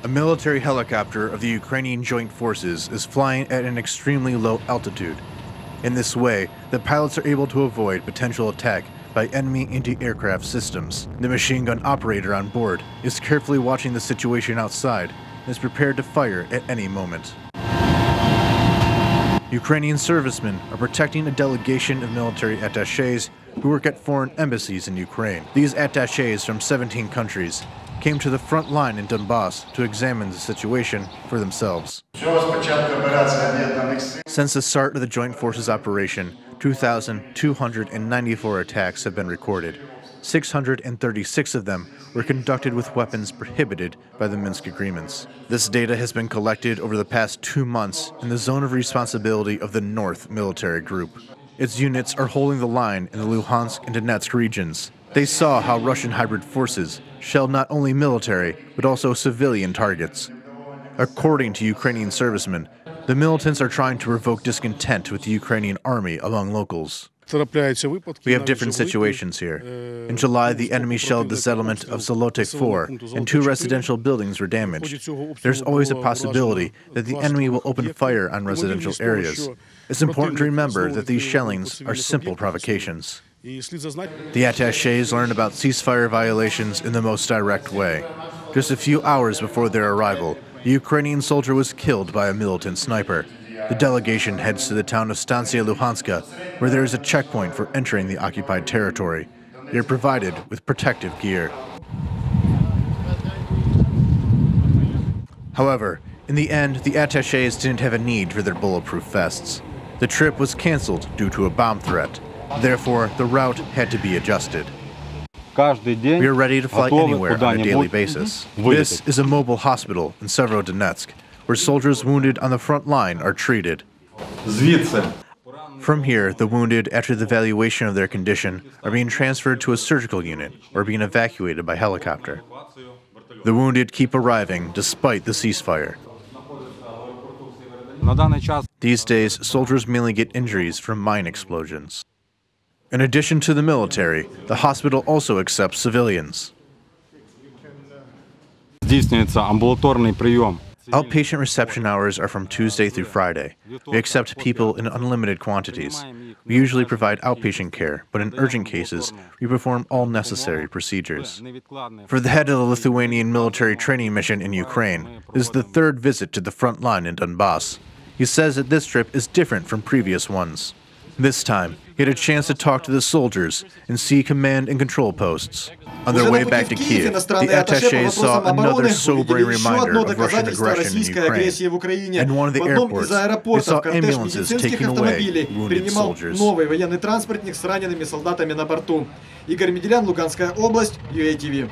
A military helicopter of the Ukrainian Joint Forces is flying at an extremely low altitude. In this way, the pilots are able to avoid potential attack by enemy anti-aircraft systems. The machine gun operator on board is carefully watching the situation outside and is prepared to fire at any moment. Ukrainian servicemen are protecting a delegation of military attachés who work at foreign embassies in Ukraine. These attachés from 17 countries came to the front line in Donbas to examine the situation for themselves. Since the start of the Joint Forces operation, 2,294 attacks have been recorded. 636 of them were conducted with weapons prohibited by the Minsk agreements. This data has been collected over the past 2 months in the zone of responsibility of the North Military Group. Its units are holding the line in the Luhansk and Donetsk regions. They saw how Russian hybrid forces shelled not only military, but also civilian targets. According to Ukrainian servicemen, the militants are trying to provoke discontent with the Ukrainian army among locals. We have different situations here. In July, the enemy shelled the settlement of Zolotek 4, and 2 residential buildings were damaged. There's always a possibility that the enemy will open fire on residential areas. It's important to remember that these shellings are simple provocations. The attachés learned about ceasefire violations in the most direct way. Just a few hours before their arrival, the Ukrainian soldier was killed by a militant sniper. The delegation heads to the town of Stansia Luhanska, where there is a checkpoint for entering the occupied territory. They are provided with protective gear. However, in the end, the attachés didn't have a need for their bulletproof vests. The trip was canceled due to a bomb threat. Therefore, the route had to be adjusted. We are ready to fly anywhere on a daily basis. This is a mobile hospital in Severodonetsk, where soldiers wounded on the front line are treated. From here, the wounded, after the evaluation of their condition, are being transferred to a surgical unit or being evacuated by helicopter. The wounded keep arriving despite the ceasefire. These days, soldiers mainly get injuries from mine explosions. In addition to the military, the hospital also accepts civilians. Outpatient reception hours are from Tuesday through Friday. We accept people in unlimited quantities. We usually provide outpatient care, but in urgent cases, we perform all necessary procedures. For the head of the Lithuanian military training mission in Ukraine, this is the 3rd visit to the front line in Donbas. He says that this trip is different from previous ones. This time, he had a chance to talk to the soldiers and see command and control posts. On their way back to Kyiv, the attachés saw another sobering reminder of Russian aggression in Ukraine. And one of the airports, they saw ambulances taking away wounded soldiers. Игорь Меделян, Луганская область, UATV.